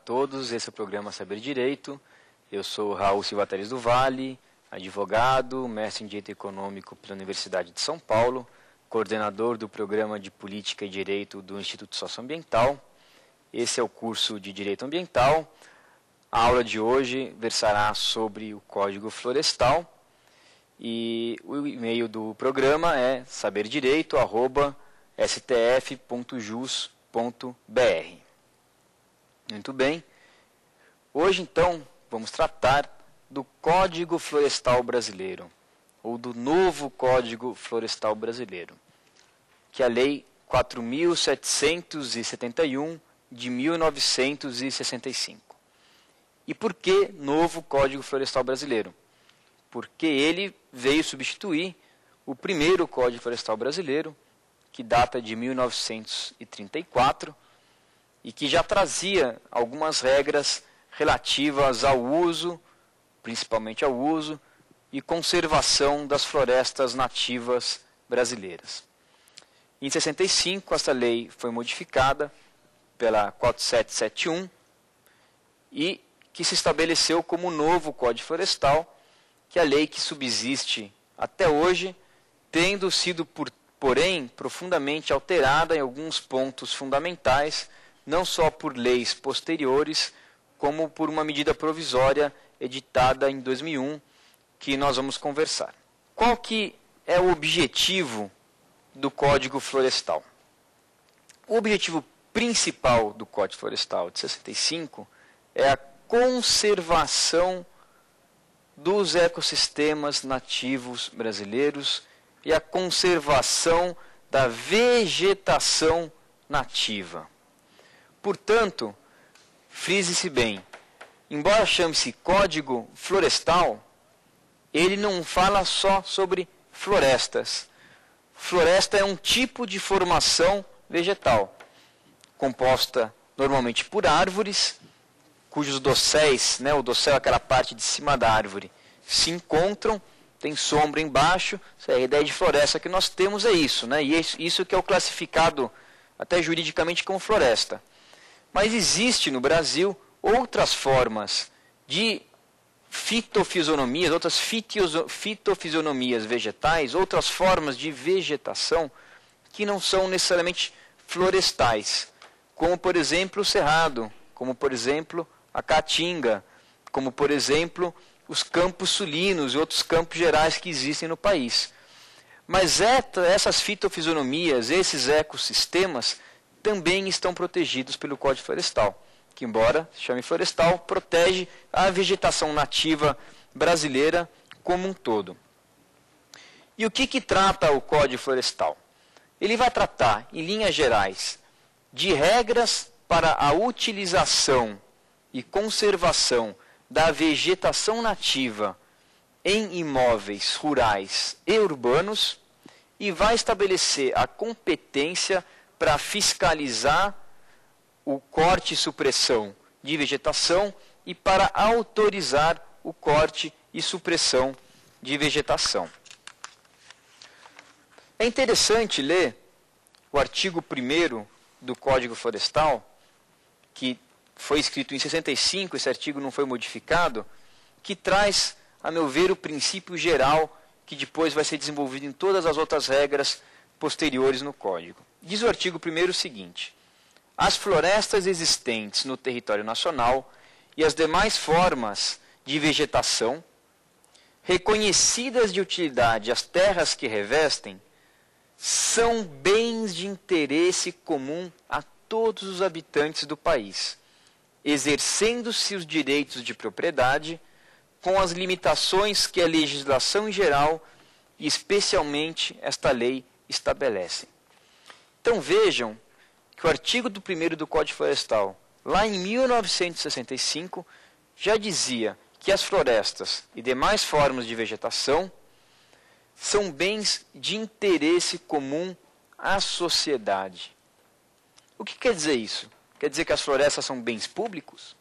todos, esse é o programa Saber Direito. Eu sou Raul Silva Teres do Vale, advogado, mestre em Direito Econômico pela Universidade de São Paulo, coordenador do Programa de Política e Direito do Instituto Socioambiental. Esse é o curso de Direito Ambiental. A aula de hoje versará sobre o Código Florestal e o e-mail do programa é saberdireito@stf.jus.br. Muito bem. Hoje, então, vamos tratar do Código Florestal Brasileiro, ou do novo Código Florestal Brasileiro, que é a Lei 4.771 de 1965. E por que novo Código Florestal Brasileiro? Porque ele veio substituir o primeiro Código Florestal Brasileiro, que data de 1934, e que já trazia algumas regras relativas ao uso, principalmente ao uso, e conservação das florestas nativas brasileiras. Em 65, essa lei foi modificada pela 4771 e que se estabeleceu como novo Código Florestal, que é a lei que subsiste até hoje, tendo sido, porém, profundamente alterada em alguns pontos fundamentais, não só por leis posteriores, como por uma medida provisória editada em 2001, que nós vamos conversar. Qual que é o objetivo do Código Florestal? O objetivo principal do Código Florestal de 65 é a conservação dos ecossistemas nativos brasileiros e a conservação da vegetação nativa. Portanto, frise-se bem, embora chame-se Código Florestal, ele não fala só sobre florestas. Floresta é um tipo de formação vegetal, composta normalmente por árvores, cujos dosséis, o dossel é aquela parte de cima da árvore, se encontram, tem sombra embaixo. A ideia de floresta que nós temos é isso, e é isso que é o classificado até juridicamente como floresta. Mas existe no Brasil outras formas de fitofisionomias, outras fitofisionomias vegetais, outras formas de vegetação que não são necessariamente florestais, como por exemplo o cerrado, como por exemplo a caatinga, como por exemplo os campos sulinos e outros campos gerais que existem no país. Mas essas fitofisionomias, esses ecossistemas, também estão protegidos pelo Código Florestal, que, embora se chame florestal, protege a vegetação nativa brasileira como um todo. E o que trata o Código Florestal? Ele vai tratar, em linhas gerais, de regras para a utilização e conservação da vegetação nativa em imóveis rurais e urbanos e vai estabelecer a competência para fiscalizar o corte e supressão de vegetação e para autorizar o corte e supressão de vegetação. É interessante ler o artigo 1º do Código Florestal, que foi escrito em 65, esse artigo não foi modificado, que traz, a meu ver, o princípio geral que depois vai ser desenvolvido em todas as outras regras posteriores no Código. Diz o artigo 1º o seguinte: as florestas existentes no território nacional e as demais formas de vegetação, reconhecidas de utilidade as terras que revestem, são bens de interesse comum a todos os habitantes do país, exercendo-se os direitos de propriedade com as limitações que a legislação em geral e especialmente esta lei estabelecem. Então vejam que o artigo 1º do Código Florestal, lá em 1965, já dizia que as florestas e demais formas de vegetação são bens de interesse comum à sociedade. O que quer dizer isso? Quer dizer que as florestas são bens públicos?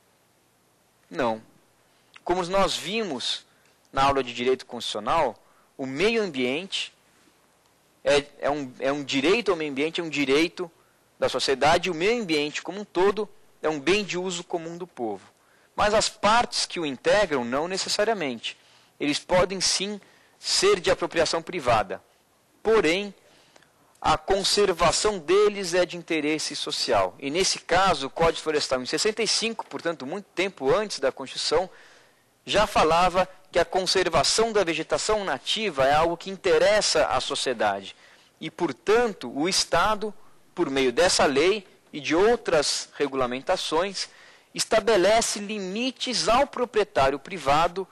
Não. Como nós vimos na aula de Direito Constitucional, o meio ambiente é um direito ao meio ambiente, é um direito da sociedade, e o meio ambiente como um todo é um bem de uso comum do povo. Mas as partes que o integram, não necessariamente. Eles podem sim ser de apropriação privada. Porém, a conservação deles é de interesse social. E nesse caso, o Código Florestal, em 65, portanto, muito tempo antes da Constituição, já falava que a conservação da vegetação nativa é algo que interessa à sociedade. E, portanto, o Estado, por meio dessa lei e de outras regulamentações, estabelece limites ao proprietário privado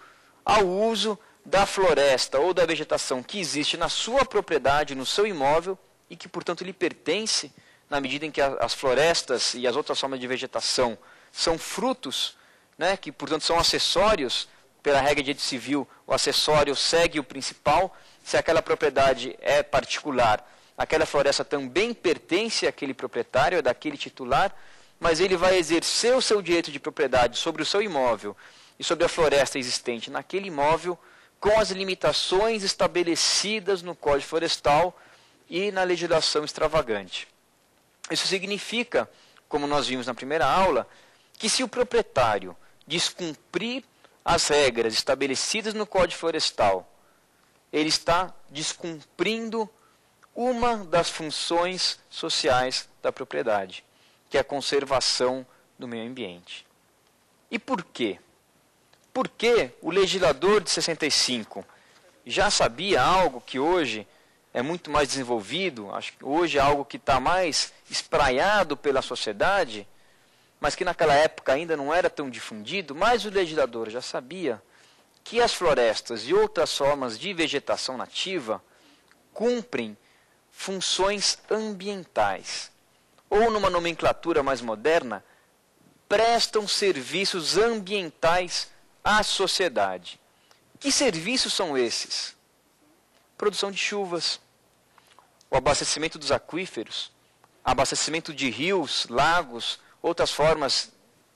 ao uso da floresta ou da vegetação que existe na sua propriedade, no seu imóvel, e que, portanto, lhe pertence, na medida em que as florestas e as outras formas de vegetação são frutos, né, que, portanto, são acessórios. Pela regra de direito civil, o acessório segue o principal. Se aquela propriedade é particular, aquela floresta também pertence àquele proprietário, é daquele titular, mas ele vai exercer o seu direito de propriedade sobre o seu imóvel e sobre a floresta existente naquele imóvel com as limitações estabelecidas no Código Florestal e na legislação extravagante. Isso significa, como nós vimos na primeira aula, que se o proprietário descumprir as regras estabelecidas no Código Florestal, ele está descumprindo uma das funções sociais da propriedade, que é a conservação do meio ambiente. E por quê? Porque o legislador de 65 já sabia algo que hoje é muito mais desenvolvido, acho que hoje é algo que está mais espraiado pela sociedade, mas que naquela época ainda não era tão difundido, mas o legislador já sabia que as florestas e outras formas de vegetação nativa cumprem funções ambientais, ou numa nomenclatura mais moderna, prestam serviços ambientais à sociedade. Que serviços são esses? Produção de chuvas, o abastecimento dos aquíferos, abastecimento de rios, lagos, outras formas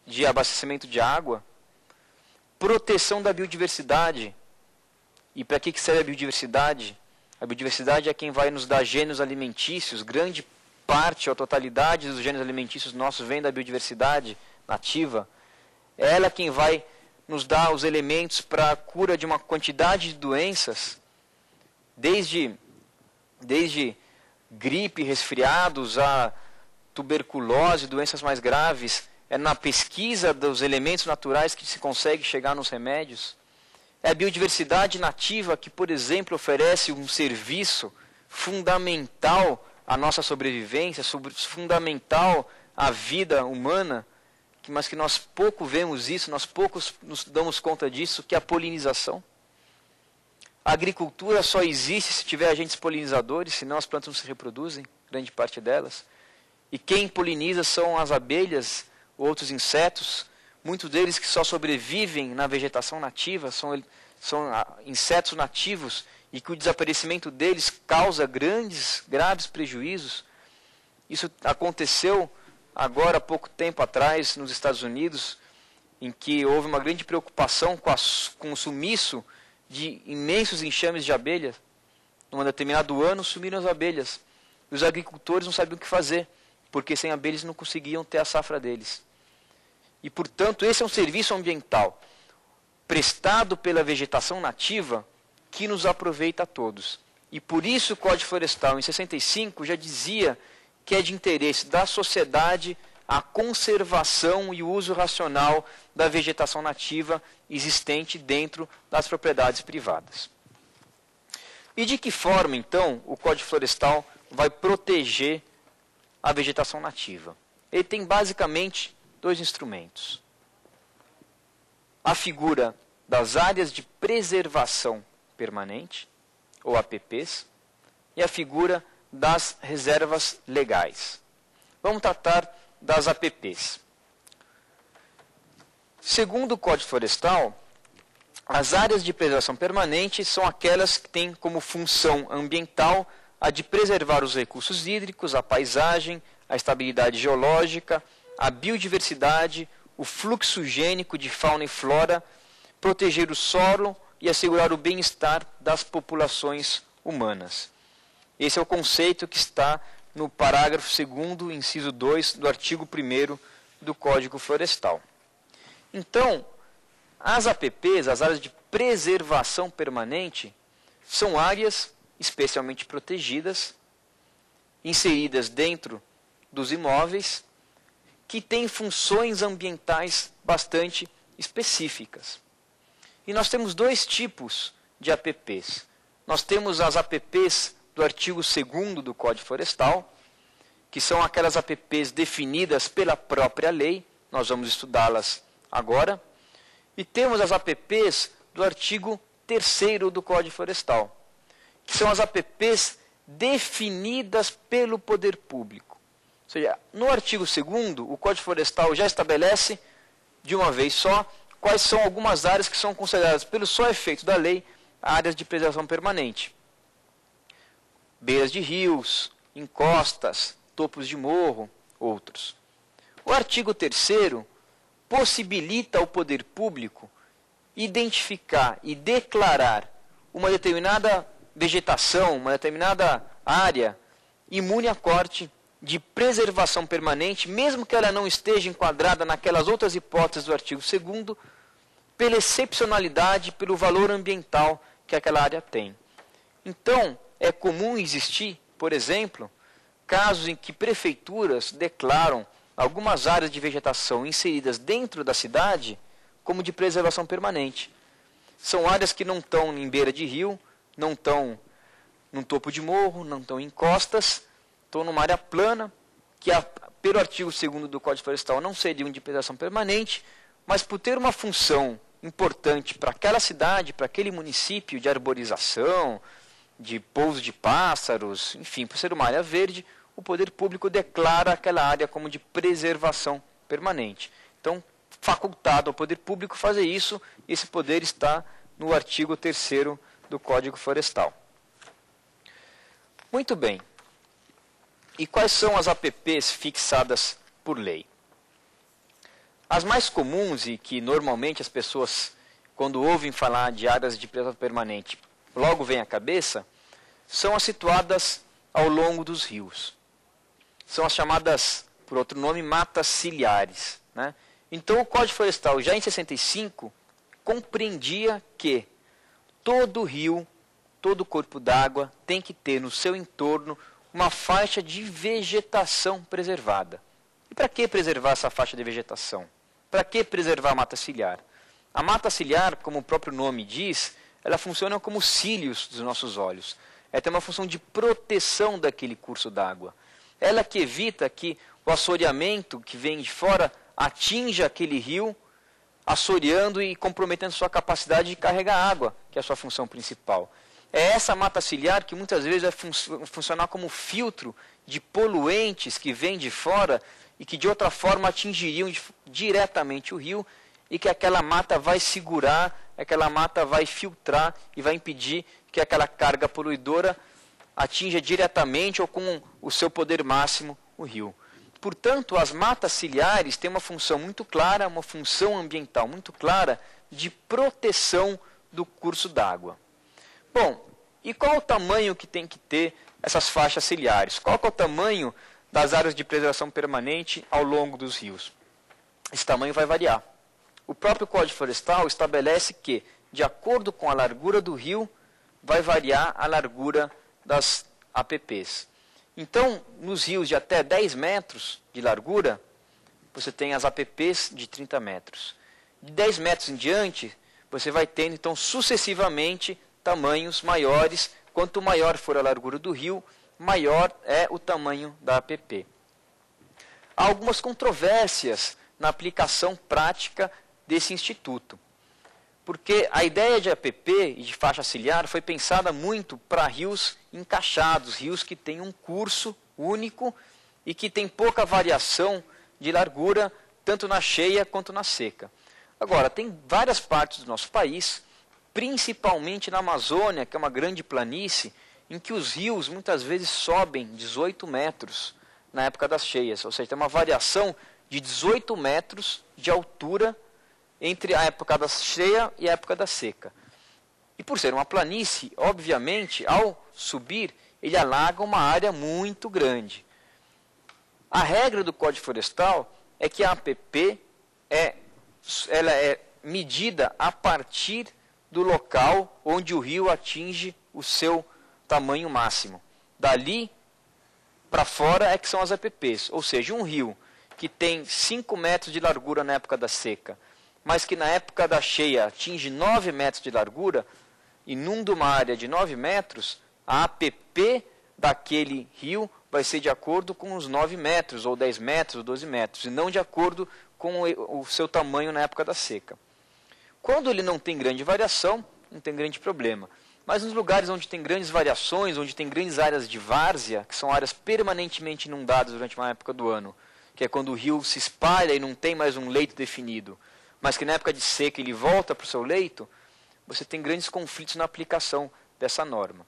de abastecimento de água, proteção da biodiversidade. E para que serve a biodiversidade? A biodiversidade é quem vai nos dar gêneros alimentícios, grande parte ou totalidade dos gêneros alimentícios nossos vem da biodiversidade nativa. É ela quem vai nos dar os elementos para a cura de uma quantidade de doenças, desde gripe, resfriados, a tuberculose, doenças mais graves. É na pesquisa dos elementos naturais que se consegue chegar nos remédios. É a biodiversidade nativa que, por exemplo, oferece um serviço fundamental à nossa sobrevivência, fundamental à vida humana, mas que nós pouco vemos isso, nós poucos nos damos conta disso, que é a polinização. A agricultura só existe se tiver agentes polinizadores, senão as plantas não se reproduzem, grande parte delas. E quem poliniza são as abelhas, outros insetos, muitos deles que só sobrevivem na vegetação nativa, são insetos nativos, e que o desaparecimento deles causa graves prejuízos. Isso aconteceu agora, há pouco tempo atrás, nos Estados Unidos, em que houve uma grande preocupação com o sumiço de imensos enxames de abelhas. Num determinado ano, sumiram as abelhas. E os agricultores não sabiam o que fazer, porque sem abelhas não conseguiam ter a safra deles. E, portanto, esse é um serviço ambiental prestado pela vegetação nativa que nos aproveita a todos. E por isso o Código Florestal, em 65, já dizia que é de interesse da sociedade a conservação e o uso racional da vegetação nativa existente dentro das propriedades privadas. E de que forma, então, o Código Florestal vai proteger a vegetação nativa? Ele tem basicamente dois instrumentos. A figura das áreas de preservação permanente, ou APPs, e a figura das reservas legais. Vamos tratar das APPs. Segundo o Código Florestal, as áreas de preservação permanente são aquelas que têm como função ambiental a de preservar os recursos hídricos, a paisagem, a estabilidade geológica, a biodiversidade, o fluxo gênico de fauna e flora, proteger o solo e assegurar o bem-estar das populações humanas. Esse é o conceito que está no parágrafo 2º, inciso 2, do artigo 1º do Código Florestal. Então, as APPs, as áreas de preservação permanente, são áreas especialmente protegidas, inseridas dentro dos imóveis, que têm funções ambientais bastante específicas. E nós temos dois tipos de APPs. Nós temos as APPs do artigo 2º do Código Florestal, que são aquelas APPs definidas pela própria lei, nós vamos estudá-las agora, e temos as APPs do artigo 3º do Código Florestal, que são as APPs definidas pelo poder público. Ou seja, no artigo 2º, o Código Florestal já estabelece, de uma vez só, quais são algumas áreas que são consideradas, pelo só efeito da lei, áreas de preservação permanente. Beiras de rios, encostas, topos de morro, outros. O artigo 3º possibilita ao poder público identificar e declarar uma determinada vegetação, uma determinada área imune a corte de preservação permanente, mesmo que ela não esteja enquadrada naquelas outras hipóteses do artigo 2º, pela excepcionalidade, pelo valor ambiental que aquela área tem. Então, é comum existir, por exemplo, casos em que prefeituras declaram algumas áreas de vegetação inseridas dentro da cidade como de preservação permanente. São áreas que não estão em beira de rio, não estão num topo de morro, não estão em encostas, estão numa área plana, que pelo artigo 2º do Código Florestal não seriam de preservação permanente, mas por ter uma função importante para aquela cidade, para aquele município de arborização, de pouso de pássaros, enfim, por ser uma área verde, o poder público declara aquela área como de preservação permanente. Então, facultado ao poder público fazer isso, esse poder está no artigo 3º do Código Florestal. Muito bem. E quais são as APPs fixadas por lei? As mais comuns e que normalmente as pessoas, quando ouvem falar de áreas de preservação permanente, logo vem à cabeça, são as situadas ao longo dos rios. São as chamadas, por outro nome, matas ciliares, né? Então, o Código Florestal, já em 65, compreendia que todo rio, todo corpo d'água tem que ter no seu entorno uma faixa de vegetação preservada. E para que preservar essa faixa de vegetação? Para que preservar a mata ciliar? A mata ciliar, como o próprio nome diz, ela funciona como cílios dos nossos olhos. Ela tem uma função de proteção daquele curso d'água. Ela que evita que o assoreamento que vem de fora atinja aquele rio, assoreando e comprometendo sua capacidade de carregar água, que é a sua função principal. É essa mata ciliar que muitas vezes vai funcionar como filtro de poluentes que vêm de fora e que de outra forma atingiriam diretamente o rio, e que aquela mata vai segurar, aquela mata vai filtrar e vai impedir que aquela carga poluidora atinja diretamente ou com o seu poder máximo o rio. Portanto, as matas ciliares têm uma função muito clara, uma função ambiental muito clara de proteção do curso d'água. Bom, e qual é o tamanho que tem que ter essas faixas ciliares? Qual é o tamanho das áreas de preservação permanente ao longo dos rios? Esse tamanho vai variar. O próprio Código Florestal estabelece que, de acordo com a largura do rio, vai variar a largura das APPs. Então, nos rios de até 10 metros de largura, você tem as APPs de 30 metros. De 10 metros em diante, você vai tendo, então, sucessivamente, tamanhos maiores. Quanto maior for a largura do rio, maior é o tamanho da APP. Há algumas controvérsias na aplicação prática desse instituto. Porque a ideia de APP e de faixa ciliar foi pensada muito para rios encaixados, rios que têm um curso único e que tem pouca variação de largura, tanto na cheia quanto na seca. Agora, tem várias partes do nosso país, principalmente na Amazônia, que é uma grande planície, em que os rios muitas vezes sobem 18 metros na época das cheias. Ou seja, tem uma variação de 18 metros de altura entre a época da cheia e a época da seca. E por ser uma planície, obviamente, ao subir, ele alaga uma área muito grande. A regra do Código Florestal é que a APP ela é medida a partir do local onde o rio atinge o seu tamanho máximo. Dali para fora é que são as APPs, ou seja, um rio que tem 5 metros de largura na época da seca, mas que na época da cheia atinge 9 metros de largura, inunda uma área de 9 metros, a APP daquele rio vai ser de acordo com os 9 metros, ou 10 metros, ou 12 metros, e não de acordo com o seu tamanho na época da seca. Quando ele não tem grande variação, não tem grande problema. Mas nos lugares onde tem grandes variações, onde tem grandes áreas de várzea, que são áreas permanentemente inundadas durante uma época do ano, que é quando o rio se espalha e não tem mais um leito definido, mas que na época de seca ele volta para o seu leito, você tem grandes conflitos na aplicação dessa norma.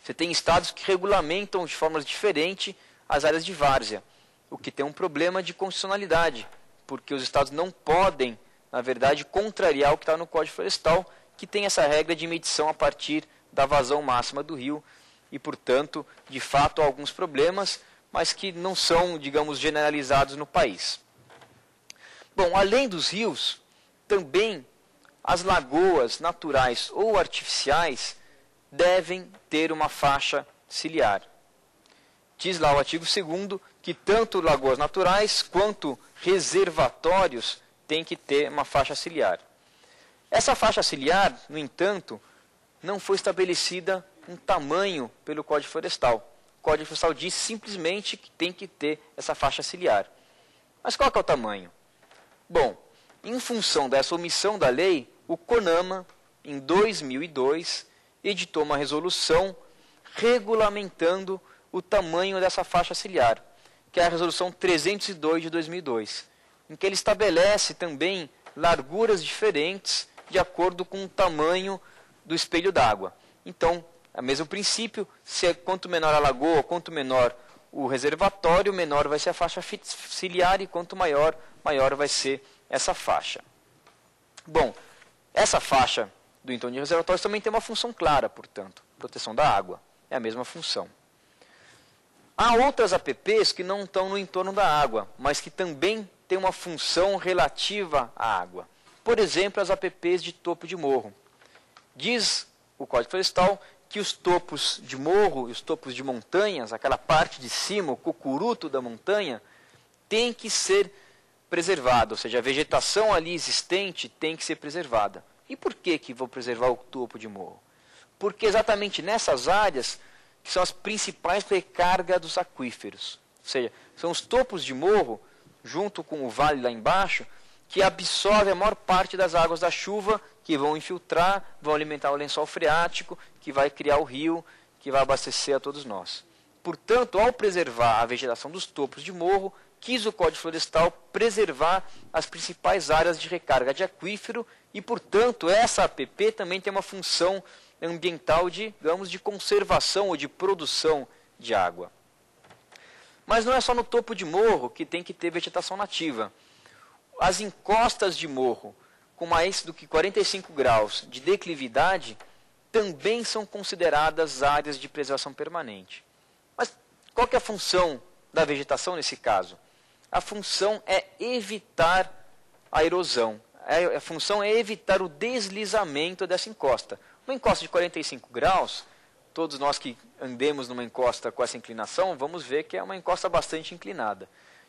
Você tem estados que regulamentam de formas diferentes as áreas de várzea, o que tem um problema de constitucionalidade, porque os estados não podem, na verdade, contrariar o que está no Código Florestal, que tem essa regra de medição a partir da vazão máxima do rio, e, portanto, de fato, há alguns problemas, mas que não são, digamos, generalizados no país. Bom, além dos rios, também as lagoas naturais ou artificiais devem ter uma faixa ciliar. Diz lá o artigo 2º que tanto lagoas naturais quanto reservatórios têm que ter uma faixa ciliar. Essa faixa ciliar, no entanto, não foi estabelecida um tamanho pelo Código Florestal. O Código Florestal diz simplesmente que tem que ter essa faixa ciliar. Mas qual que é o tamanho? Bom, em função dessa omissão da lei, o CONAMA, em 2002, editou uma resolução regulamentando o tamanho dessa faixa ciliar, que é a resolução 302 de 2002, em que ele estabelece também larguras diferentes de acordo com o tamanho do espelho d'água. Então, é o mesmo princípio, quanto menor a lagoa, quanto menor o reservatório, menor vai ser a faixa ciliar, e quanto maior, maior vai ser essa faixa. Bom, essa faixa do entorno de reservatórios também tem uma função clara, portanto, proteção da água, é a mesma função. Há outras APPs que não estão no entorno da água, mas que também têm uma função relativa à água. Por exemplo, as APPs de topo de morro. Diz o Código Florestal que os topos de morro e os topos de montanhas, aquela parte de cima, o cocuruto da montanha, tem que ser preservado, ou seja, a vegetação ali existente tem que ser preservada. E por que vou preservar o topo de morro? Porque exatamente nessas áreas que são as principais recargas dos aquíferos. Ou seja, são os topos de morro, junto com o vale lá embaixo, que absorve a maior parte das águas da chuva, que vão infiltrar, vão alimentar o lençol freático, que vai criar o rio, que vai abastecer a todos nós. Portanto, ao preservar a vegetação dos topos de morro, quis o Código Florestal preservar as principais áreas de recarga de aquífero e, portanto, essa APP também tem uma função ambiental de, digamos, de conservação ou de produção de água. Mas não é só no topo de morro que tem que ter vegetação nativa. As encostas de morro com mais do que 45 graus de declividade também são consideradas áreas de preservação permanente. Mas qual que é a função da vegetação nesse caso? A função é evitar a erosão. A função é evitar o deslizamento dessa encosta. Uma encosta de 45 graus, todos nós que andemos numa encosta com essa inclinação, vamos ver que é uma encosta bastante inclinada.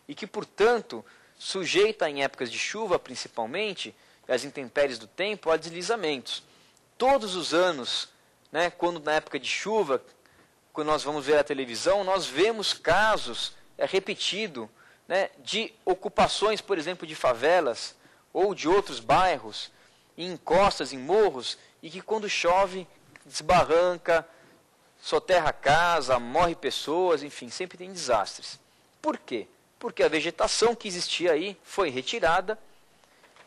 E que, portanto, sujeita em épocas de chuva, principalmente, as intempéries do tempo, a deslizamentos. Todos os anos, né, quando na época de chuva, quando nós vamos ver a televisão, nós vemos casos repetidos, né, de ocupações, por exemplo, de favelas ou de outros bairros, em encostas, em morros, e que quando chove, desbarranca, soterra a casa, morre pessoas, enfim, sempre tem desastres. Por quê? Porque a vegetação que existia aí foi retirada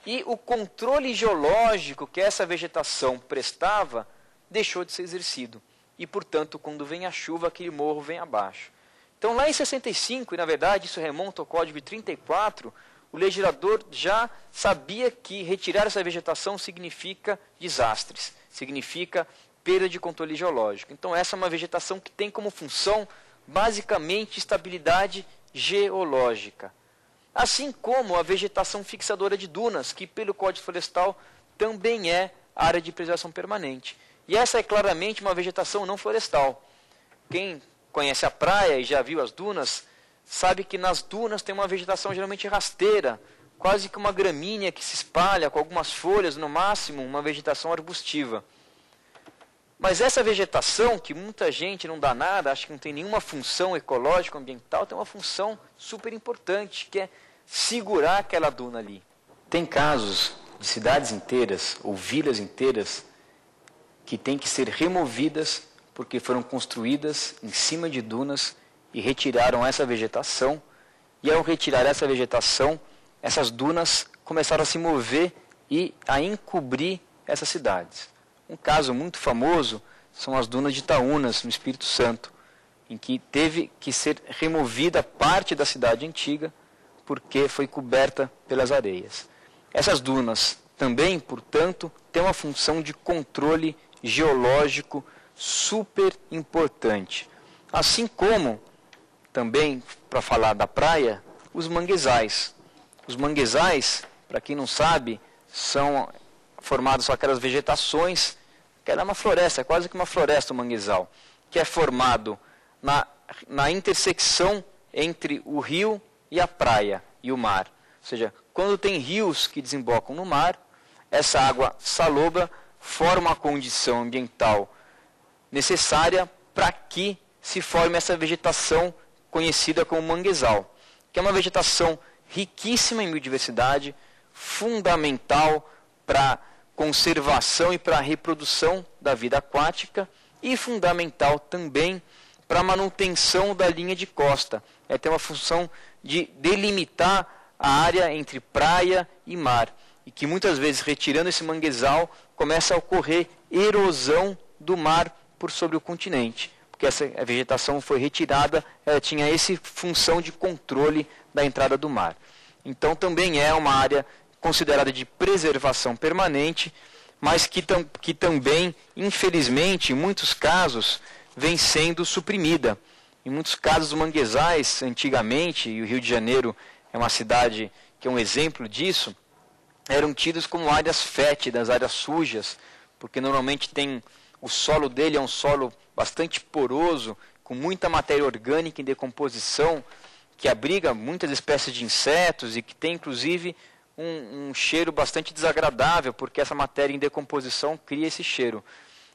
e o controle geológico que essa vegetação prestava deixou de ser exercido. E, portanto, quando vem a chuva, aquele morro vem abaixo. Então, lá em 65, e na verdade isso remonta ao Código de 34, o legislador já sabia que retirar essa vegetação significa desastres, significa perda de controle geológico. Então, essa é uma vegetação que tem como função, basicamente, estabilidade geológica. assim como a vegetação fixadora de dunas, que pelo Código Florestal também é área de preservação permanente. E essa é claramente uma vegetação não florestal. Quem conhece a praia e já viu as dunas, sabe que nas dunas tem uma vegetação geralmente rasteira, quase que uma gramínea que se espalha com algumas folhas, no máximo uma vegetação arbustiva. Mas essa vegetação, que muita gente não dá nada, acha que não tem nenhuma função ecológica, ambiental, tem uma função super importante, que é segurar aquela duna ali. Tem casos de cidades inteiras ou vilas inteiras que têm que ser removidas porque foram construídas em cima de dunas e retiraram essa vegetação. E ao retirar essa vegetação, essas dunas começaram a se mover e a encobrir essas cidades. Um caso muito famoso são as dunas de Itaúnas, no Espírito Santo, em que teve que ser removida parte da cidade antiga porque foi coberta pelas areias. Essas dunas também, portanto, têm uma função de controle geológico super importante. Assim como, também, para falar da praia, os manguezais. Os manguezais, para quem não sabe, são formados com aquelas vegetações, que ela é uma floresta, é quase que uma floresta o manguezal, que é formado na intersecção entre o rio e a praia e o mar. Ou seja, quando tem rios que desembocam no mar, essa água salobra forma a condição ambiental necessária para que se forme essa vegetação conhecida como manguezal, que é uma vegetação riquíssima em biodiversidade, fundamental para a conservação e para a reprodução da vida aquática e fundamental também para a manutenção da linha de costa. Tem uma função de delimitar a área entre praia e mar, e que muitas vezes, retirando esse manguezal, começa a ocorrer erosão do mar por sobre o continente, porque essa vegetação foi retirada, ela tinha essa função de controle da entrada do mar. Então também é uma área considerada de preservação permanente, mas que também, infelizmente, em muitos casos, vem sendo suprimida. Em muitos casos, os manguezais, antigamente, e o Rio de Janeiro é uma cidade que é um exemplo disso, eram tidos como áreas fétidas, áreas sujas, porque normalmente o solo dele é um solo bastante poroso, com muita matéria orgânica em decomposição, que abriga muitas espécies de insetos e que tem, inclusive, um cheiro bastante desagradável, porque essa matéria em decomposição cria esse cheiro.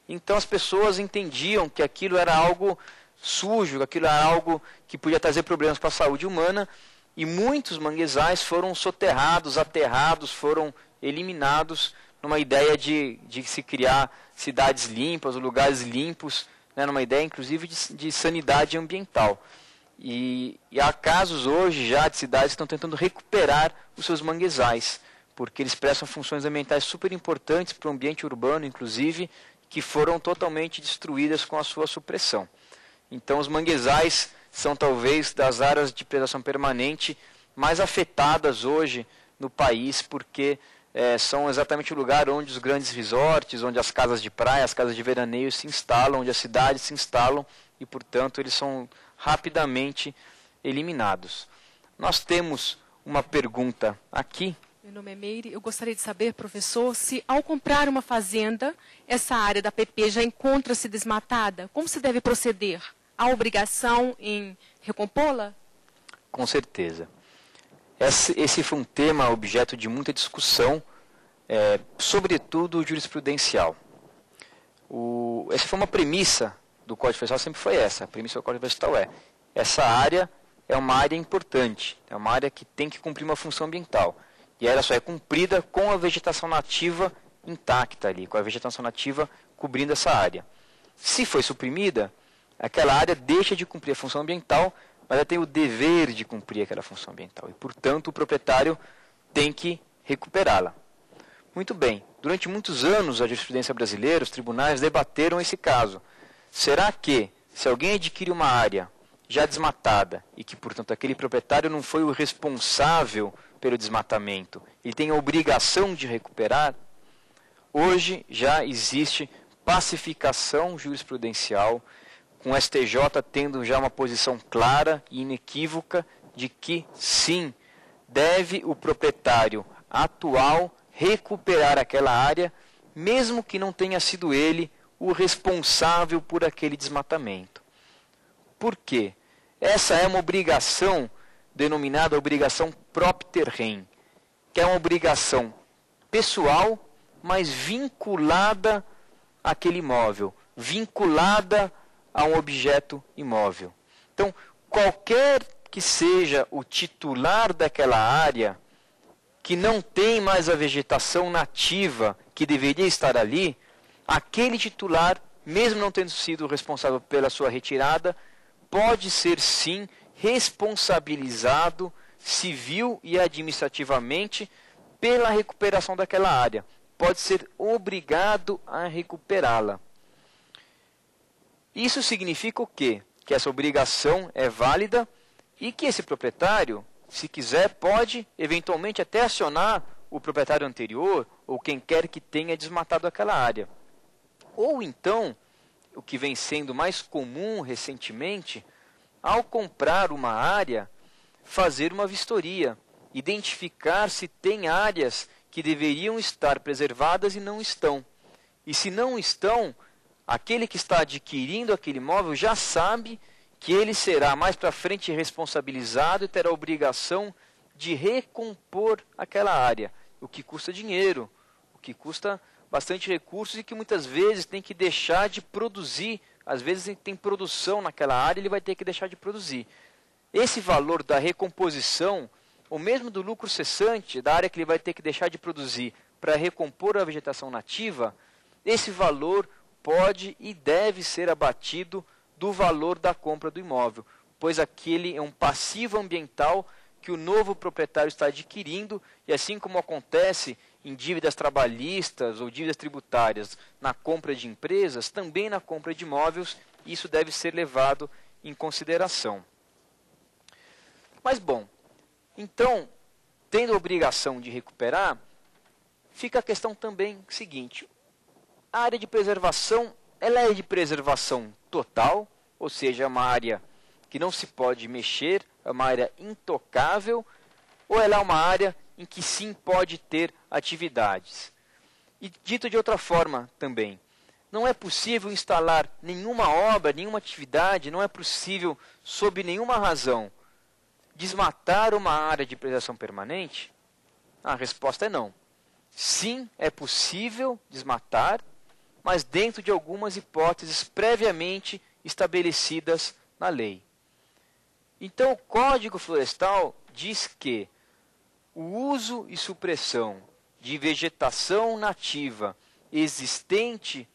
Então as pessoas entendiam que aquilo era algo sujo, que aquilo era algo que podia trazer problemas para a saúde humana, e muitos manguezais foram soterrados, aterrados, foram eliminados numa ideia de se criar cidades limpas, lugares limpos, né, numa ideia inclusive de sanidade ambiental. E há casos hoje já de cidades que estão tentando recuperar os seus manguezais, porque eles prestam funções ambientais super importantes para o ambiente urbano, inclusive, que foram totalmente destruídas com a sua supressão. Então os manguezais são talvez das áreas de preservação permanente mais afetadas hoje no país, porque são exatamente o lugar onde os grandes resorts, onde as casas de praia, as casas de veraneio se instalam, onde as cidades se instalam, e portanto eles são rapidamente eliminados. Nós temos uma pergunta aqui. Meu nome é Meire. Eu gostaria de saber, professor, se ao comprar uma fazenda, essa área da PP já encontra-se desmatada? Como se deve proceder? Há obrigação em recompô-la? Com certeza. Esse foi um tema objeto de muita discussão, sobretudo jurisprudencial. Essa foi uma premissa do Código Florestal, sempre foi essa. A premissa do Código Florestal essa área é uma área importante, é uma área que tem que cumprir uma função ambiental. E ela só é cumprida com a vegetação nativa intacta ali, com a vegetação nativa cobrindo essa área. Se foi suprimida, aquela área deixa de cumprir a função ambiental, mas ela tem o dever de cumprir aquela função ambiental. E, portanto, o proprietário tem que recuperá-la. Muito bem. Durante muitos anos, a jurisprudência brasileira, os tribunais debateram esse caso. Será que, se alguém adquire uma área já desmatada e que, portanto, aquele proprietário não foi o responsável pelo desmatamento, ele tem a obrigação de recuperar? Hoje já existe pacificação jurisprudencial, com o STJ tendo já uma posição clara e inequívoca de que, sim, deve o proprietário atual recuperar aquela área, mesmo que não tenha sido ele o responsável por aquele desmatamento. Por quê? Essa é uma obrigação denominada obrigação propter rem, que é uma obrigação pessoal, mas vinculada àquele imóvel, vinculada a um objeto imóvel. Então, qualquer que seja o titular daquela área, que não tem mais a vegetação nativa que deveria estar ali, aquele titular, mesmo não tendo sido responsável pela sua retirada, pode ser sim responsabilizado civil e administrativamente pela recuperação daquela área. Pode ser obrigado a recuperá-la. Isso significa o quê? Que essa obrigação é válida e que esse proprietário, se quiser, pode eventualmente até acionar o proprietário anterior ou quem quer que tenha desmatado aquela área. Ou então, o que vem sendo mais comum recentemente, ao comprar uma área, fazer uma vistoria, identificar se tem áreas que deveriam estar preservadas e não estão. E se não estão, aquele que está adquirindo aquele imóvel já sabe que ele será mais para frente responsabilizado e terá a obrigação de recompor aquela área, o que custa dinheiro, o que custa bastante recursos e que muitas vezes tem que deixar de produzir. Às vezes tem produção naquela área, ele vai ter que deixar de produzir. Esse valor da recomposição, ou mesmo do lucro cessante, da área que ele vai ter que deixar de produzir para recompor a vegetação nativa, esse valor pode e deve ser abatido do valor da compra do imóvel, pois aquele é um passivo ambiental que o novo proprietário está adquirindo, e assim como acontece em dívidas trabalhistas ou dívidas tributárias na compra de empresas, também na compra de imóveis, isso deve ser levado em consideração. Mas bom, então, tendo a obrigação de recuperar, fica a questão também seguinte: a área de preservação, ela é de preservação total, ou seja, é uma área que não se pode mexer, é uma área intocável, ou ela é uma área em que sim pode ter atividades. E dito de outra forma também, não é possível instalar nenhuma obra, nenhuma atividade, não é possível, sob nenhuma razão, desmatar uma área de preservação permanente? A resposta é não. Sim, é possível desmatar, mas dentro de algumas hipóteses previamente estabelecidas na lei. Então, o Código Florestal diz que o uso e supressão de vegetação nativa existente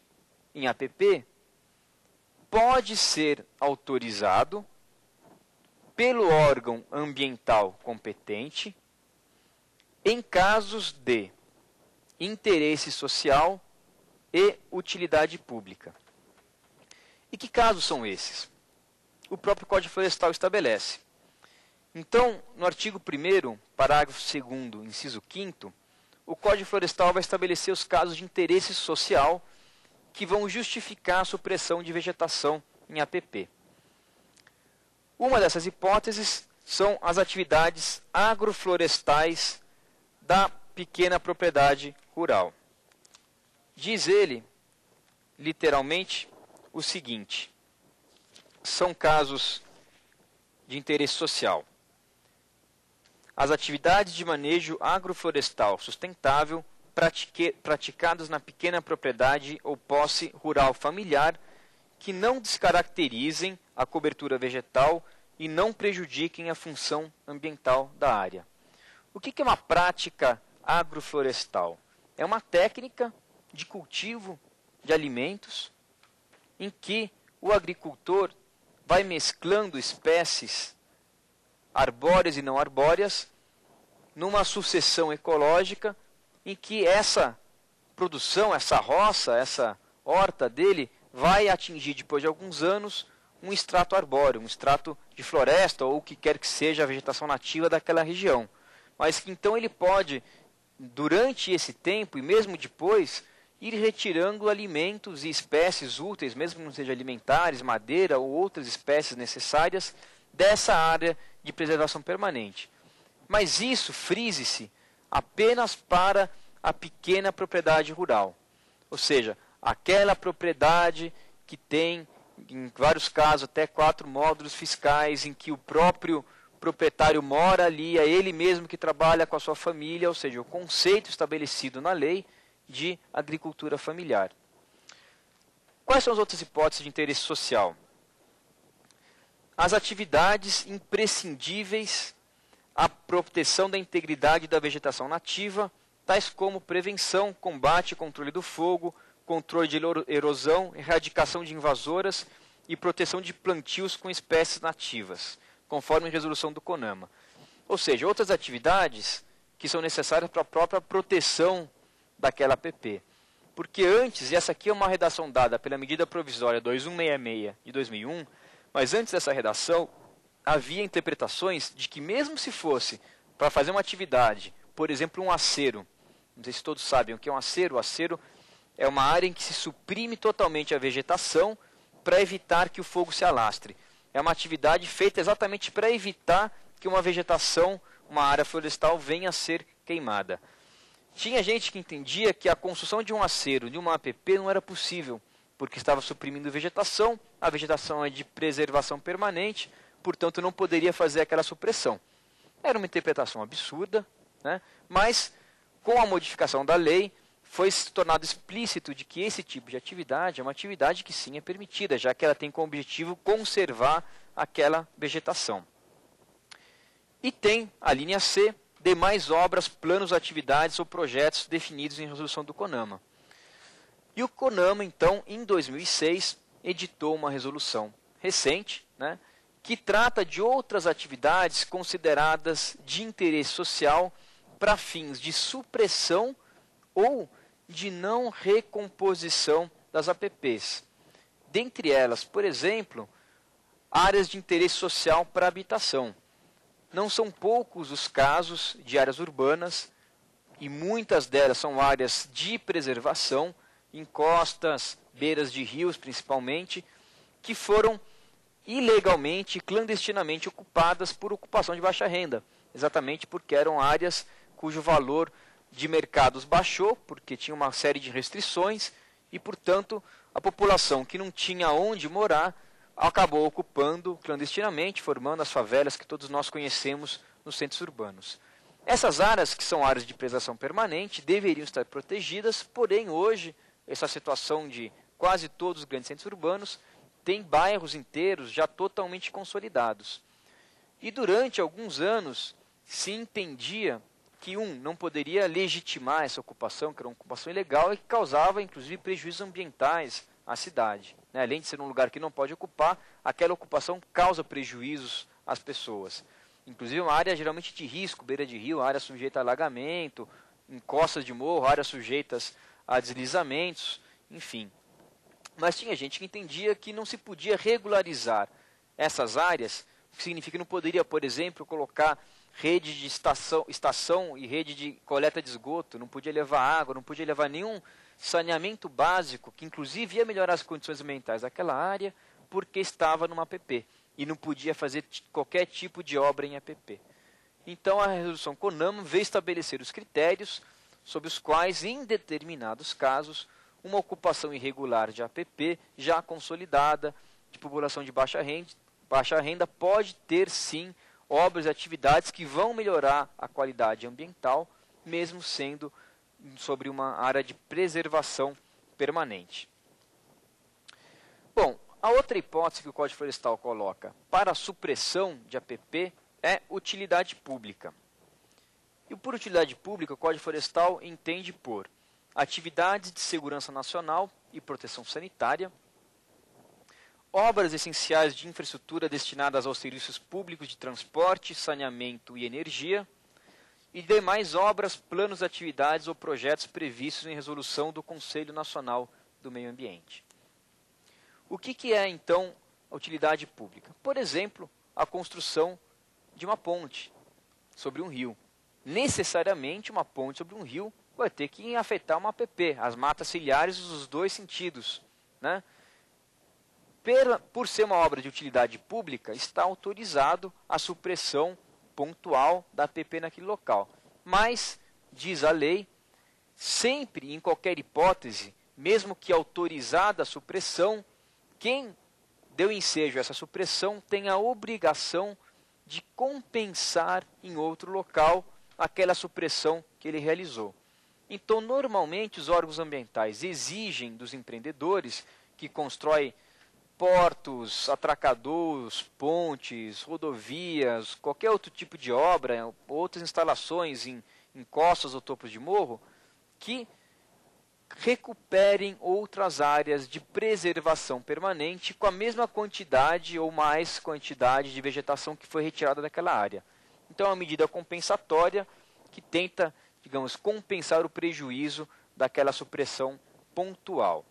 em APP pode ser autorizado pelo órgão ambiental competente em casos de interesse social e utilidade pública. E que casos são esses? O próprio Código Florestal estabelece. Então, no artigo 1º, parágrafo 2º, inciso 5º, o Código Florestal vai estabelecer os casos de interesse social que vão justificar a supressão de vegetação em APP. Uma dessas hipóteses são as atividades agroflorestais da pequena propriedade rural. Diz ele, literalmente, o seguinte: são casos de interesse social. As atividades de manejo agroflorestal sustentável praticadas na pequena propriedade ou posse rural familiar que não descaracterizem a cobertura vegetal e não prejudiquem a função ambiental da área. O que é uma prática agroflorestal? É uma técnica de cultivo de alimentos em que o agricultor vai mesclando espécies arbóreas e não arbóreas numa sucessão ecológica em que essa produção, essa roça, essa horta dele vai atingir depois de alguns anos um extrato arbóreo, um extrato de floresta ou o que quer que seja a vegetação nativa daquela região. Mas que então ele pode, durante esse tempo e mesmo depois, ir retirando alimentos e espécies úteis, mesmo que não sejam alimentares, madeira ou outras espécies necessárias dessa área de preservação permanente. Mas isso, frise-se, apenas para a pequena propriedade rural. Ou seja, aquela propriedade que tem, em vários casos, até 4 módulos fiscais, em que o próprio proprietário mora ali, é ele mesmo que trabalha com a sua família, ou seja, o conceito estabelecido na lei de agricultura familiar. Quais são as outras hipóteses de interesse social? As atividades imprescindíveis à proteção da integridade da vegetação nativa, tais como prevenção, combate e controle do fogo, controle de erosão, erradicação de invasoras e proteção de plantios com espécies nativas, conforme a resolução do CONAMA. Ou seja, outras atividades que são necessárias para a própria proteção daquela APP. Porque antes, e essa aqui é uma redação dada pela medida provisória 2166 de 2001, mas antes dessa redação, havia interpretações de que mesmo se fosse para fazer uma atividade, por exemplo, um acero, não sei se todos sabem o que é um acero, o acero é uma área em que se suprime totalmente a vegetação para evitar que o fogo se alastre. É uma atividade feita exatamente para evitar que uma vegetação, uma área florestal, venha a ser queimada. Tinha gente que entendia que a construção de um acero, de uma APP, não era possível, porque estava suprimindo vegetação, a vegetação é de preservação permanente, portanto não poderia fazer aquela supressão. Era uma interpretação absurda, né? Mas com a modificação da lei, foi se tornado explícito de que esse tipo de atividade é uma atividade que sim é permitida, já que ela tem como objetivo conservar aquela vegetação. E tem a linha C, demais obras, planos, atividades ou projetos definidos em resolução do CONAMA. E o CONAMA, então, em 2006, editou uma resolução recente, né, que trata de outras atividades consideradas de interesse social para fins de supressão ou de não recomposição das APPs. Dentre elas, por exemplo, áreas de interesse social para habitação. Não são poucos os casos de áreas urbanas, e muitas delas são áreas de preservação, em costas, beiras de rios principalmente, que foram ilegalmente e clandestinamente ocupadas por ocupação de baixa renda, exatamente porque eram áreas cujo valor de mercados baixou, porque tinha uma série de restrições, e, portanto, a população que não tinha onde morar acabou ocupando clandestinamente, formando as favelas que todos nós conhecemos nos centros urbanos. Essas áreas, que são áreas de preservação permanente, deveriam estar protegidas, porém, hoje, essa situação de quase todos os grandes centros urbanos tem bairros inteiros já totalmente consolidados. E durante alguns anos se entendia que não poderia legitimar essa ocupação, que era uma ocupação ilegal e que causava, inclusive, prejuízos ambientais à cidade. Né? Além de ser um lugar que não pode ocupar, aquela ocupação causa prejuízos às pessoas. Inclusive, uma área geralmente de risco, beira de rio, área sujeita a alagamento, encostas de morro, áreas sujeitas a deslizamentos, enfim. Mas tinha gente que entendia que não se podia regularizar essas áreas, o que significa que não poderia, por exemplo, colocar rede de estação e rede de coleta de esgoto, não podia levar água, não podia levar nenhum saneamento básico, que inclusive ia melhorar as condições ambientais daquela área, porque estava numa APP, e não podia fazer qualquer tipo de obra em APP. Então a resolução CONAMA veio estabelecer os critérios sob os quais, em determinados casos, uma ocupação irregular de APP, já consolidada, de população de baixa renda, pode ter sim obras e atividades que vão melhorar a qualidade ambiental, mesmo sendo sobre uma área de preservação permanente. Bom, a outra hipótese que o Código Florestal coloca para a supressão de APP é utilidade pública. E por utilidade pública, o Código Florestal entende por atividades de segurança nacional e proteção sanitária, obras essenciais de infraestrutura destinadas aos serviços públicos de transporte, saneamento e energia, e demais obras, planos, atividades ou projetos previstos em resolução do Conselho Nacional do Meio Ambiente. O que é, então, a utilidade pública? Por exemplo, a construção de uma ponte sobre um rio. Necessariamente, uma ponte sobre um rio vai ter que afetar uma APP, as matas ciliares dos dois sentidos, né? Por ser uma obra de utilidade pública, está autorizado a supressão pontual da APP naquele local. Mas, diz a lei, sempre, em qualquer hipótese, mesmo que autorizada a supressão, quem deu ensejo a essa supressão tem a obrigação de compensar em outro local aquela supressão que ele realizou. Então, normalmente, os órgãos ambientais exigem dos empreendedores que constroem portos, atracadouros, pontes, rodovias, qualquer outro tipo de obra, outras instalações em encostas ou topos de morro, que recuperem outras áreas de preservação permanente com a mesma quantidade ou mais quantidade de vegetação que foi retirada daquela área. Então é uma medida compensatória que tenta, digamos, compensar o prejuízo daquela supressão pontual.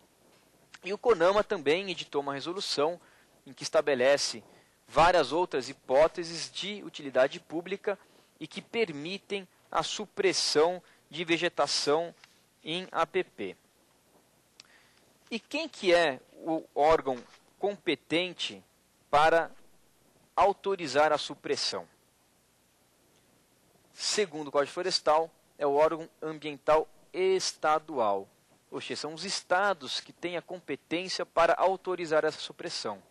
E o CONAMA também editou uma resolução em que estabelece várias outras hipóteses de utilidade pública e que permitem a supressão de vegetação em APP. E quem que é o órgão competente para autorizar a supressão? Segundo o Código Florestal, é o órgão ambiental estadual. Ou seja, são os estados que têm a competência para autorizar essa supressão.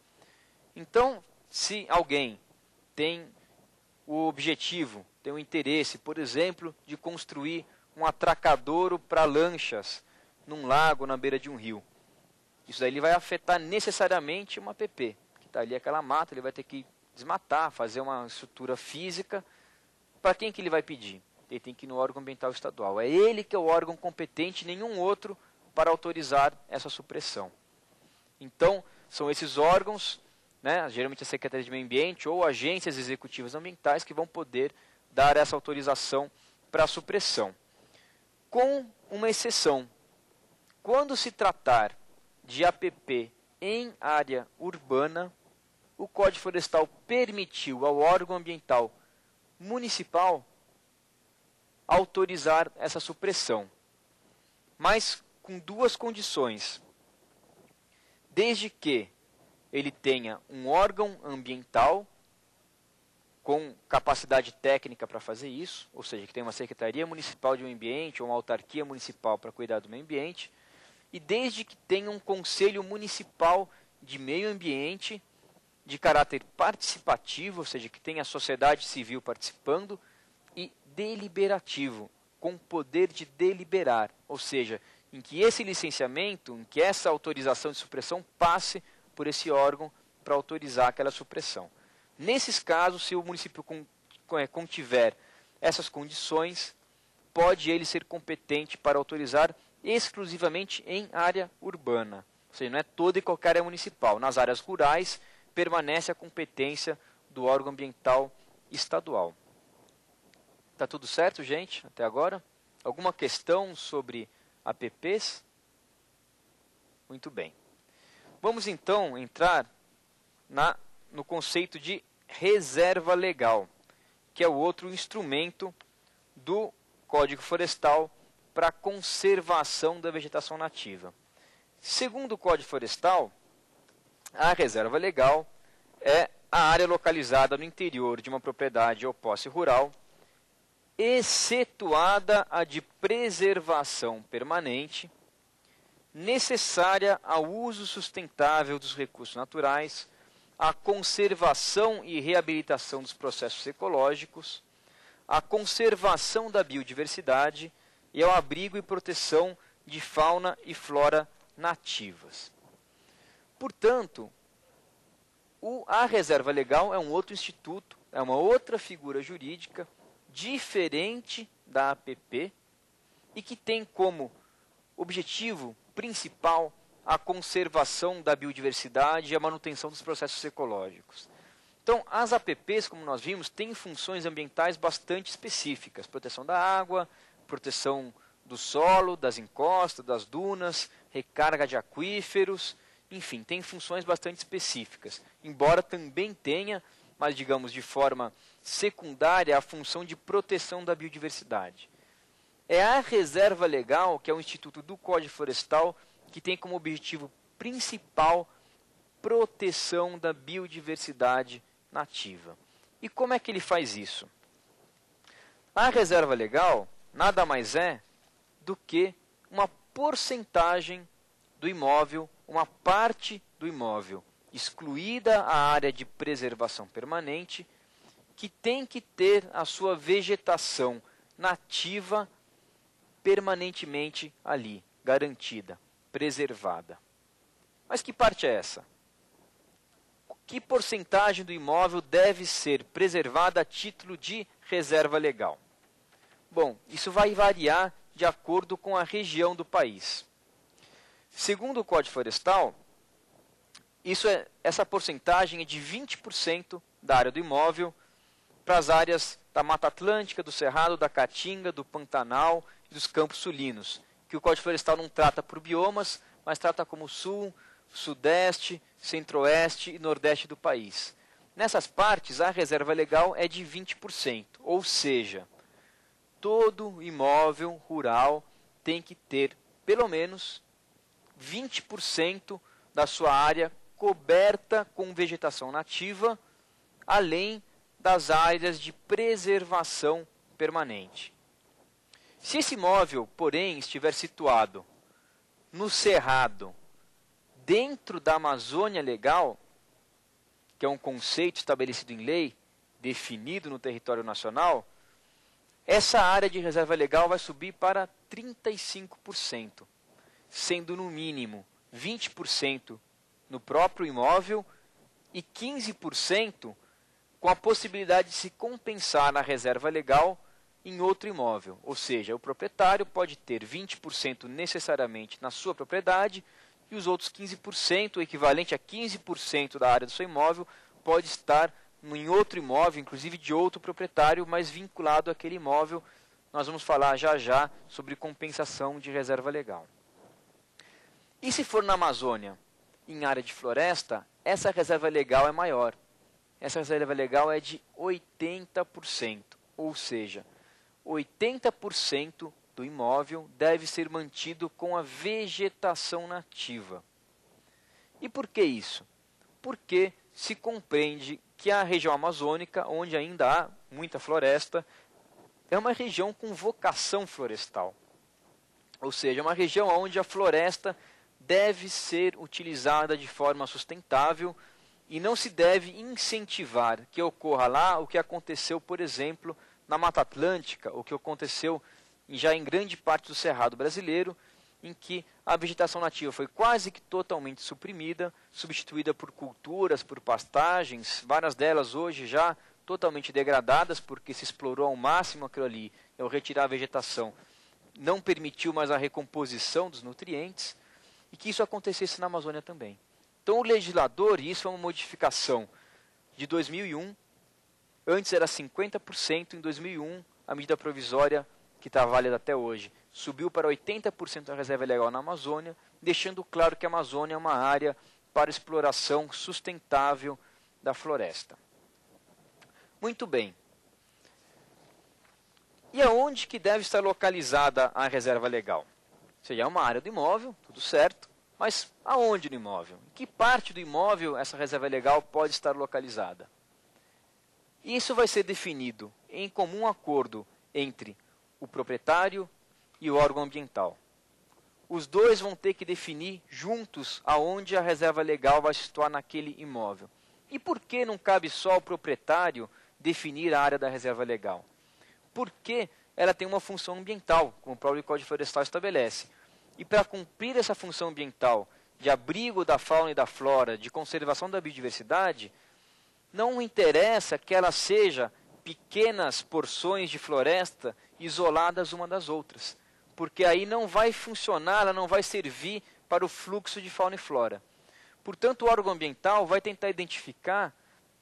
Então, se alguém tem o objetivo, tem o interesse, por exemplo, de construir um atracadouro para lanchas num lago, na beira de um rio, isso daí ele vai afetar necessariamente uma APP, que está ali aquela mata, ele vai ter que desmatar, fazer uma estrutura física. Para quem que ele vai pedir? Ele tem que ir no órgão ambiental estadual. É ele que é o órgão competente, nenhum outro, para autorizar essa supressão. Então, são esses órgãos, né, geralmente a Secretaria de Meio Ambiente ou agências executivas ambientais, que vão poder dar essa autorização para a supressão. Com uma exceção, quando se tratar de APP em área urbana, o Código Florestal permitiu ao órgão ambiental municipal autorizar essa supressão, mas com duas condições. Desde que ele tenha um órgão ambiental com capacidade técnica para fazer isso, ou seja, que tenha uma Secretaria Municipal de Meio Ambiente ou uma autarquia municipal para cuidar do meio ambiente, e desde que tenha um Conselho Municipal de Meio Ambiente de caráter participativo, ou seja, que tenha a sociedade civil participando, e deliberativo, com poder de deliberar, ou seja, em que esse licenciamento, em que essa autorização de supressão passe por esse órgão para autorizar aquela supressão. Nesses casos, se o município contiver essas condições, pode ele ser competente para autorizar exclusivamente em área urbana. Ou seja, não é toda e qualquer área municipal. Nas áreas rurais, permanece a competência do órgão ambiental estadual. Está tudo certo, gente, até agora? Alguma questão sobre APPs? Muito bem. Vamos então entrar no conceito de reserva legal, que é o outro instrumento do Código Florestal para a conservação da vegetação nativa. Segundo o Código Florestal, a reserva legal é a área localizada no interior de uma propriedade ou posse rural, excetuada a de preservação permanente, necessária ao uso sustentável dos recursos naturais, à conservação e reabilitação dos processos ecológicos, à conservação da biodiversidade e ao abrigo e proteção de fauna e flora nativas. Portanto, a reserva legal é um outro instituto, é uma outra figura jurídica diferente da APP e que tem como objetivo principal a conservação da biodiversidade e a manutenção dos processos ecológicos. Então, as APPs, como nós vimos, têm funções ambientais bastante específicas: proteção da água, proteção do solo, das encostas, das dunas, recarga de aquíferos, enfim, tem funções bastante específicas. Embora também tenha, mas digamos de forma secundária, a função de proteção da biodiversidade. É a reserva legal, que é um instituto do Código Florestal, que tem como objetivo principal proteção da biodiversidade nativa. E como é que ele faz isso? A reserva legal nada mais é do que uma porcentagem do imóvel, uma parte do imóvel, excluída a área de preservação permanente, que tem que ter a sua vegetação nativa permanentemente ali, garantida, preservada. Mas que parte é essa? Que porcentagem do imóvel deve ser preservada a título de reserva legal? Bom, isso vai variar de acordo com a região do país. Segundo o Código Florestal, essa porcentagem é de 20% da área do imóvel para as áreas da Mata Atlântica, do Cerrado, da Caatinga, do Pantanal e dos Campos Sulinos, que o Código Florestal não trata por biomas, mas trata como Sul, Sudeste, Centro-Oeste e Nordeste do país. Nessas partes, a reserva legal é de 20%, ou seja, todo imóvel rural tem que ter pelo menos 20% da sua área coberta com vegetação nativa, além das áreas de preservação permanente. Se esse imóvel, porém, estiver situado no Cerrado, dentro da Amazônia Legal, que é um conceito estabelecido em lei, definido no território nacional, essa área de reserva legal vai subir para 35%, sendo no mínimo 20% no próprio imóvel e 15% com a possibilidade de se compensar na reserva legal em outro imóvel. Ou seja, o proprietário pode ter 20% necessariamente na sua propriedade e os outros 15%, o equivalente a 15% da área do seu imóvel, pode estar em outro imóvel, inclusive de outro proprietário, mas vinculado àquele imóvel. Nós vamos falar já já sobre compensação de reserva legal. E se for na Amazônia, em área de floresta, essa reserva legal é maior. Essa reserva legal é de 80%, ou seja, 80% do imóvel deve ser mantido com a vegetação nativa. E por que isso? Porque se compreende que a região amazônica, onde ainda há muita floresta, é uma região com vocação florestal. Ou seja, é uma região onde a floresta deve ser utilizada de forma sustentável e não se deve incentivar que ocorra lá o que aconteceu, por exemplo, na Mata Atlântica, o que aconteceu já em grande parte do Cerrado brasileiro, em que a vegetação nativa foi quase que totalmente suprimida, substituída por culturas, por pastagens, várias delas hoje já totalmente degradadas, porque se explorou ao máximo aquilo ali, ao retirar a vegetação, não permitiu mais a recomposição dos nutrientes, e que isso acontecesse na Amazônia também. Então o legislador, e isso é uma modificação de 2001, antes era 50%, em 2001 a medida provisória, que está válida até hoje, subiu para 80% da reserva legal na Amazônia, deixando claro que a Amazônia é uma área para exploração sustentável da floresta. Muito bem. E aonde que deve estar localizada a reserva legal? Ou seja, é uma área do imóvel, tudo certo, mas aonde no imóvel? Em que parte do imóvel essa reserva legal pode estar localizada? Isso vai ser definido em comum acordo entre o proprietário e o órgão ambiental. Os dois vão ter que definir juntos aonde a reserva legal vai se situar naquele imóvel. E por que não cabe só ao proprietário definir a área da reserva legal? Porque ela tem uma função ambiental, como o próprio Código Florestal estabelece. E para cumprir essa função ambiental de abrigo da fauna e da flora, de conservação da biodiversidade, não interessa que ela seja pequenas porções de floresta isoladas uma das outras, porque aí não vai funcionar, ela não vai servir para o fluxo de fauna e flora. Portanto, o órgão ambiental vai tentar identificar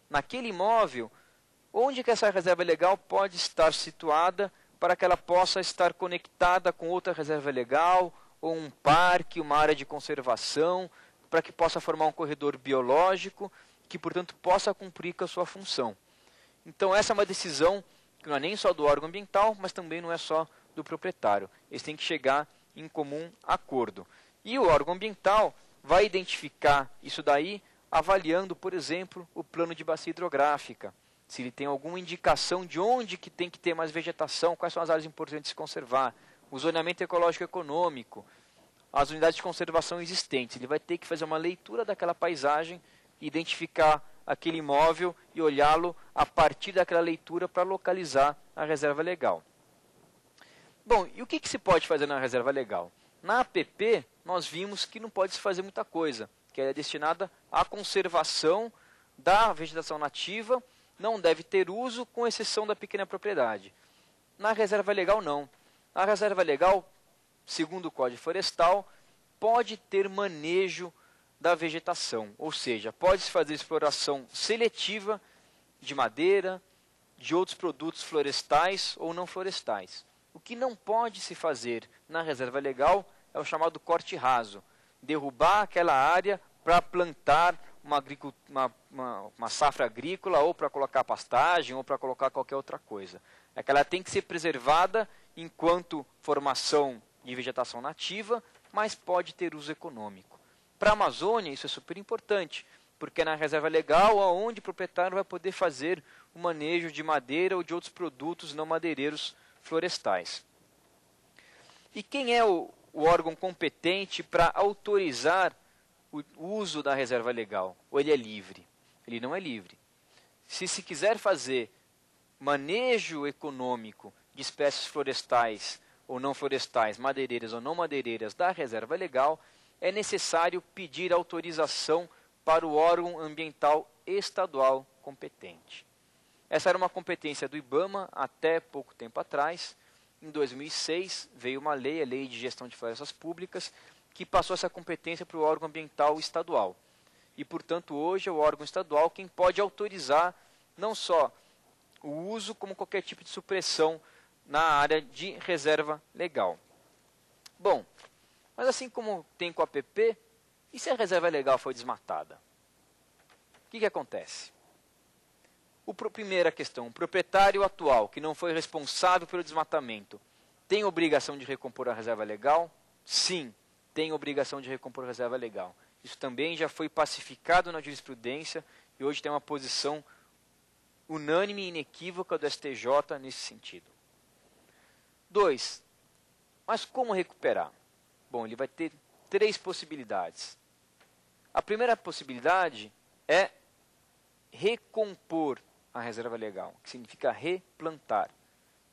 naquele imóvel onde que essa reserva legal pode estar situada para que ela possa estar conectada com outra reserva legal, ou um parque, uma área de conservação, para que possa formar um corredor biológico, que, portanto, possa cumprir com a sua função. Então, essa é uma decisão que não é nem só do órgão ambiental, mas também não é só do proprietário. Eles têm que chegar em comum acordo. E o órgão ambiental vai identificar isso daí avaliando, por exemplo, o plano de bacia hidrográfica, se ele tem alguma indicação de onde que tem que ter mais vegetação, quais são as áreas importantes de se conservar, o zoneamento ecológico econômico, as unidades de conservação existentes. Ele vai ter que fazer uma leitura daquela paisagem, identificar aquele imóvel e olhá-lo a partir daquela leitura para localizar a reserva legal. Bom, e o que se pode fazer na reserva legal? Na APP, nós vimos que não pode se fazer muita coisa, que é destinada à conservação da vegetação nativa, não deve ter uso, com exceção da pequena propriedade. Na reserva legal, não. A reserva legal, segundo o Código Florestal, pode ter manejo da vegetação, ou seja, pode-se fazer exploração seletiva de madeira, de outros produtos florestais ou não florestais. O que não pode se fazer na reserva legal é o chamado corte raso, derrubar aquela área para plantar uma safra agrícola, ou para colocar pastagem, ou para colocar qualquer outra coisa. É que ela tem que ser preservada enquanto formação de vegetação nativa, mas pode ter uso econômico. Para a Amazônia, isso é super importante, porque é na reserva legal onde o proprietário vai poder fazer o manejo de madeira ou de outros produtos não madeireiros florestais. E quem é o órgão competente para autorizar o uso da reserva legal? Ou ele é livre? Ele não é livre. Se quiser fazer manejo econômico de espécies florestais ou não florestais, madeireiras ou não madeireiras da reserva legal, é necessário pedir autorização para o órgão ambiental estadual competente. Essa era uma competência do IBAMA até pouco tempo atrás. Em 2006 veio uma lei, a Lei de Gestão de Florestas Públicas, que passou essa competência para o órgão ambiental estadual. E, portanto, hoje é o órgão estadual quem pode autorizar não só o uso, como qualquer tipo de supressão na área de reserva legal. Bom, mas assim como tem com a APP, e se a reserva legal foi desmatada? O que acontece? Primeira questão, o proprietário atual, que não foi responsável pelo desmatamento, tem obrigação de recompor a reserva legal? Sim, tem obrigação de recompor a reserva legal. Isso também já foi pacificado na jurisprudência e hoje tem uma posição unânime e inequívoca do STJ nesse sentido. 2. Mas como recuperar? Bom, ele vai ter 3 possibilidades. A primeira possibilidade é recompor a reserva legal, que significa replantar.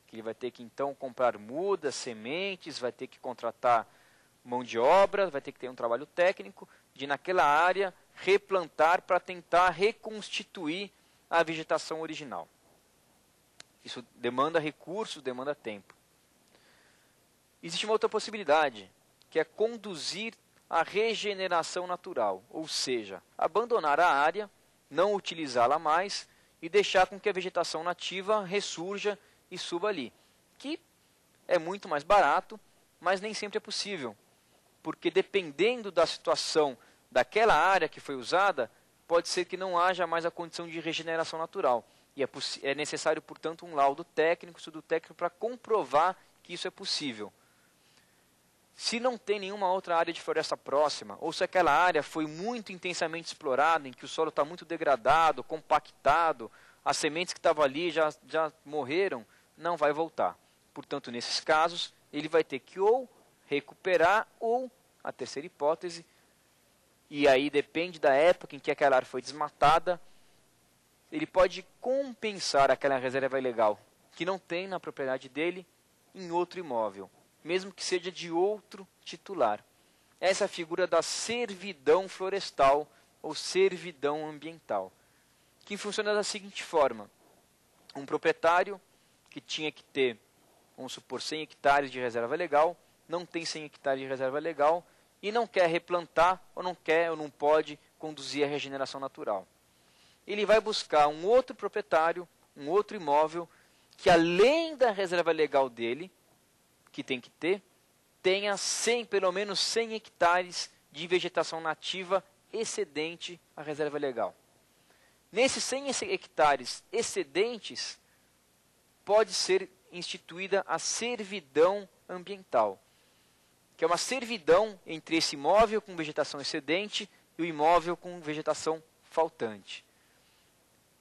Que ele vai ter que então comprar mudas, sementes, vai ter que contratar mão de obra, vai ter que ter um trabalho técnico de naquela área replantar para tentar reconstituir a vegetação original. Isso demanda recursos, demanda tempo. Existe uma outra possibilidade, que é conduzir a regeneração natural, ou seja, abandonar a área, não utilizá-la mais e deixar com que a vegetação nativa ressurja e suba ali, que é muito mais barato, mas nem sempre é possível, porque dependendo da situação daquela área que foi usada, pode ser que não haja mais a condição de regeneração natural. E é necessário, portanto, um laudo técnico, estudo técnico, para comprovar que isso é possível. Se não tem nenhuma outra área de floresta próxima, ou se aquela área foi muito intensamente explorada, em que o solo está muito degradado, compactado, as sementes que estavam ali já morreram, não vai voltar. Portanto, nesses casos, ele vai ter que ou recuperar, ou, a terceira hipótese, e aí depende da época em que aquela área foi desmatada, ele pode compensar aquela reserva legal que não tem na propriedade dele em outro imóvel, mesmo que seja de outro titular. Essa é a figura da servidão florestal ou servidão ambiental, que funciona da seguinte forma: um proprietário que tinha que ter, vamos supor, 100 hectares de reserva legal, não tem 100 hectares de reserva legal e não quer replantar, ou não quer, ou não pode conduzir a regeneração natural. Ele vai buscar um outro proprietário, um outro imóvel, que além da reserva legal dele, que tem que ter, tenha pelo menos 100 hectares de vegetação nativa excedente à reserva legal. Nesses 100 hectares excedentes, pode ser instituída a servidão ambiental, que é uma servidão entre esse imóvel com vegetação excedente e o imóvel com vegetação faltante.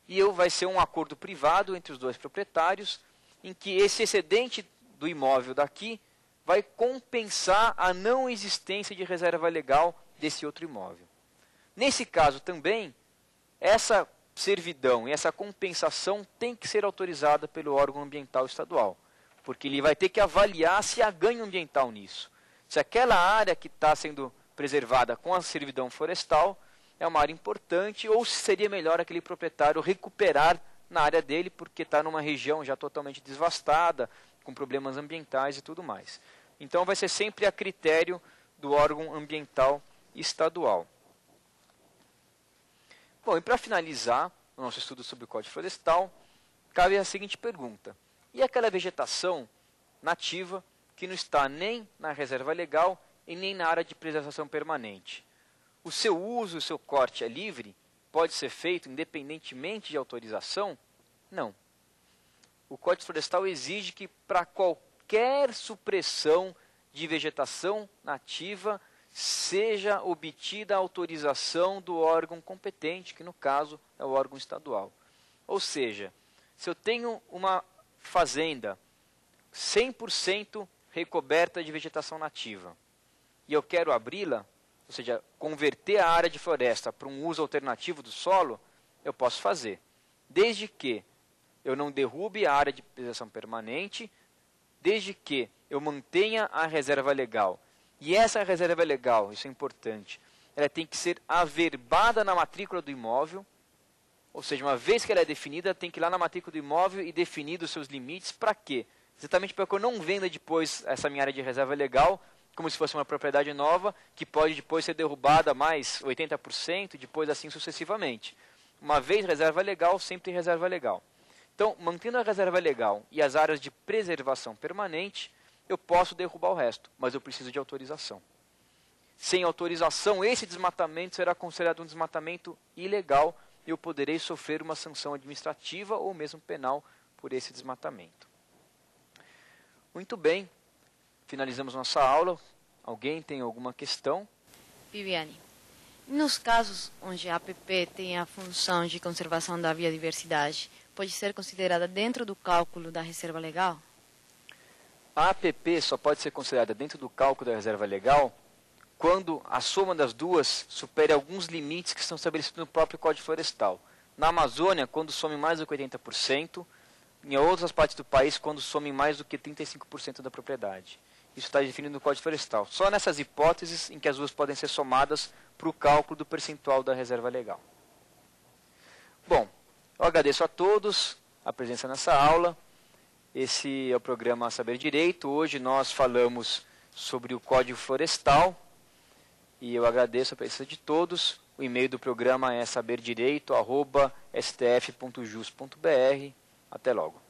e vai ser um acordo privado entre os dois proprietários, em que esse excedente do imóvel daqui vai compensar a não existência de reserva legal desse outro imóvel. Nesse caso também, essa servidão e essa compensação tem que ser autorizada pelo órgão ambiental estadual, porque ele vai ter que avaliar se há ganho ambiental nisso. Se aquela área que está sendo preservada com a servidão florestal é uma área importante, ou se seria melhor aquele proprietário recuperar na área dele, porque está numa região já totalmente devastada, com problemas ambientais e tudo mais. Então vai ser sempre a critério do órgão ambiental estadual. Bom, e para finalizar o nosso estudo sobre o Código Florestal, cabe a seguinte pergunta: e aquela vegetação nativa que não está nem na reserva legal e nem na área de preservação permanente? O seu uso, o seu corte é livre? Pode ser feito independentemente de autorização? Não. O Código Florestal exige que para qualquer supressão de vegetação nativa seja obtida a autorização do órgão competente, que no caso é o órgão estadual. Ou seja, se eu tenho uma fazenda 100% recoberta de vegetação nativa e eu quero abri-la, ou seja, converter a área de floresta para um uso alternativo do solo, eu posso fazer, desde que eu não derrube a área de preservação permanente, desde que eu mantenha a reserva legal. E essa reserva legal, isso é importante, ela tem que ser averbada na matrícula do imóvel, ou seja, uma vez que ela é definida, tem que ir lá na matrícula do imóvel e definir os seus limites. Para quê? Exatamente para que eu não venda depois essa minha área de reserva legal, como se fosse uma propriedade nova, que pode depois ser derrubada mais 80%, depois assim sucessivamente. Uma vez reserva legal, sempre reserva legal. Então, mantendo a reserva legal e as áreas de preservação permanente, eu posso derrubar o resto, mas eu preciso de autorização. Sem autorização, esse desmatamento será considerado um desmatamento ilegal e eu poderei sofrer uma sanção administrativa ou mesmo penal por esse desmatamento. Muito bem, finalizamos nossa aula. Alguém tem alguma questão? Viviane, nos casos onde a APP tem a função de conservação da biodiversidade, pode ser considerada dentro do cálculo da reserva legal? A APP só pode ser considerada dentro do cálculo da reserva legal quando a soma das duas supere alguns limites que estão estabelecidos no próprio Código Florestal. Na Amazônia, quando some mais do que 80%, em outras partes do país, quando some mais do que 35% da propriedade. Isso está definido no Código Florestal. Só nessas hipóteses em que as duas podem ser somadas para o cálculo do percentual da reserva legal. Bom, eu agradeço a todos a presença nessa aula. Esse é o programa Saber Direito. Hoje nós falamos sobre o Código Florestal. E eu agradeço a presença de todos. O e-mail do programa é saberdireito@stf.jus.br. Até logo.